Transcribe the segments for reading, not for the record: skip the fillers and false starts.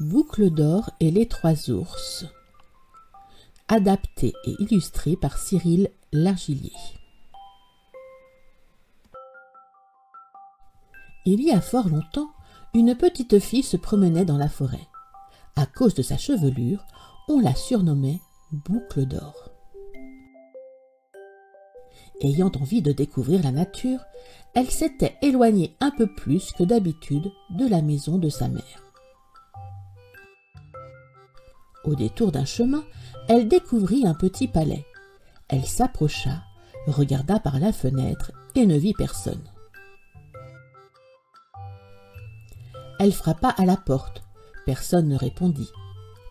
Boucle d'or et les trois ours. Adapté et illustré par Cyril Largillier. Il y a fort longtemps, une petite fille se promenait dans la forêt. À cause de sa chevelure, on la surnommait Boucle d'or. Ayant envie de découvrir la nature, elle s'était éloignée un peu plus que d'habitude de la maison de sa mère. Au détour d'un chemin, elle découvrit un petit palais. Elle s'approcha, regarda par la fenêtre et ne vit personne. Elle frappa à la porte. Personne ne répondit.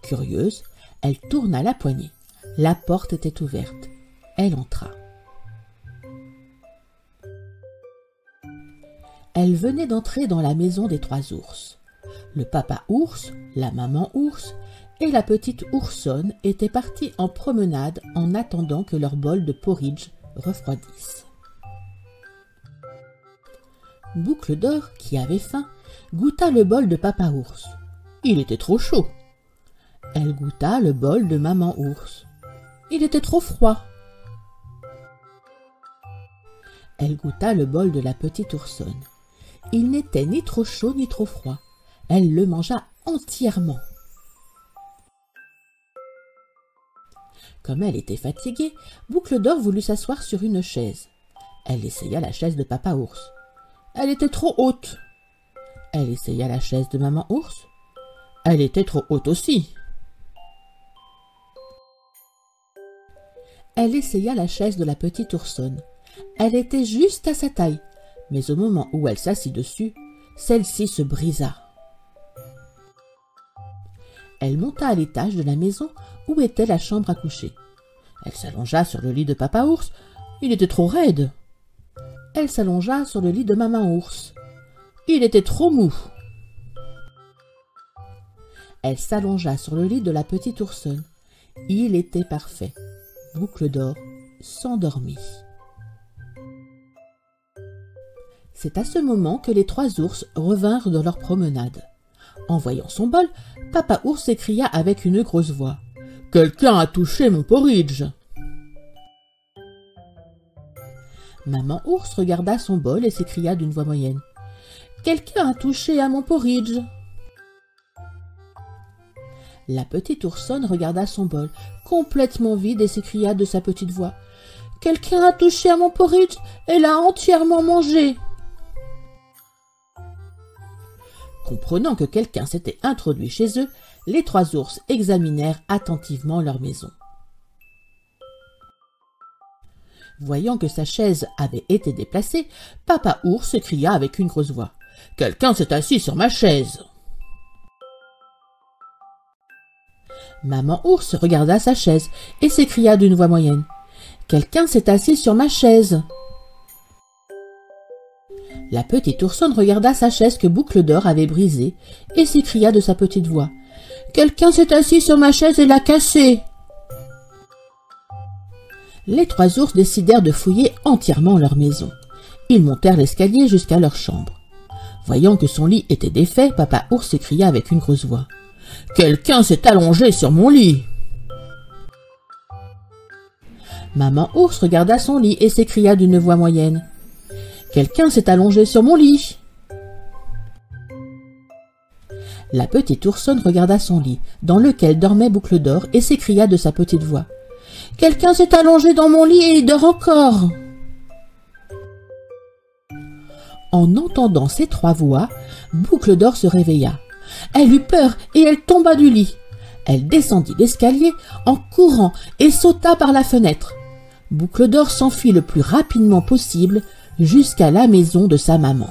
Curieuse, elle tourna la poignée. La porte était ouverte. Elle entra. Elle venait d'entrer dans la maison des trois ours. Le papa ours, la maman ours et la petite oursonne étaient partis en promenade en attendant que leur bol de porridge refroidisse. Boucle d'or, qui avait faim, goûta le bol de papa ours. Il était trop chaud. Elle goûta le bol de maman ours. Il était trop froid. Elle goûta le bol de la petite oursonne. Il n'était ni trop chaud ni trop froid. Elle le mangea entièrement. Comme elle était fatiguée, Boucle d'or voulut s'asseoir sur une chaise. Elle essaya la chaise de papa ours. Elle était trop haute. Elle essaya la chaise de maman ours. Elle était trop haute aussi. Elle essaya la chaise de la petite oursonne. Elle était juste à sa taille, mais au moment où elle s'assit dessus, celle-ci se brisa. Elle monta à l'étage de la maison où était la chambre à coucher. Elle s'allongea sur le lit de papa ours. Il était trop raide. Elle s'allongea sur le lit de maman ours. Il était trop mou. Elle s'allongea sur le lit de la petite oursonne. Il était parfait. Boucle d'or s'endormit. C'est à ce moment que les trois ours revinrent de leur promenade. En voyant son bol, papa ours s'écria avec une grosse voix. « Quelqu'un a touché mon porridge !» Maman ours regarda son bol et s'écria d'une voix moyenne. « Quelqu'un a touché à mon porridge !» La petite oursonne regarda son bol, complètement vide, et s'écria de sa petite voix. « Quelqu'un a touché à mon porridge et l'a entièrement mangé !» Comprenant que quelqu'un s'était introduit chez eux, les trois ours examinèrent attentivement leur maison. Voyant que sa chaise avait été déplacée, papa ours cria avec une grosse voix. « Quelqu'un s'est assis sur ma chaise !» Maman ours regarda sa chaise et s'écria d'une voix moyenne. « Quelqu'un s'est assis sur ma chaise !» La petite oursonne regarda sa chaise que Boucle d'or avait brisée et s'écria de sa petite voix. « Quelqu'un s'est assis sur ma chaise et l'a cassée !» Les trois ours décidèrent de fouiller entièrement leur maison. Ils montèrent l'escalier jusqu'à leur chambre. Voyant que son lit était défait, papa ours s'écria avec une grosse voix. « Quelqu'un s'est allongé sur mon lit !» Maman ours regarda son lit et s'écria d'une voix moyenne. « Quelqu'un s'est allongé sur mon lit !» La petite oursonne regarda son lit, dans lequel dormait Boucle d'or, et s'écria de sa petite voix. « Quelqu'un s'est allongé dans mon lit et il dort encore !» En entendant ces trois voix, Boucle d'or se réveilla. Elle eut peur et elle tomba du lit. Elle descendit l'escalier en courant et sauta par la fenêtre. Boucle d'or s'enfuit le plus rapidement possible jusqu'à la maison de sa maman.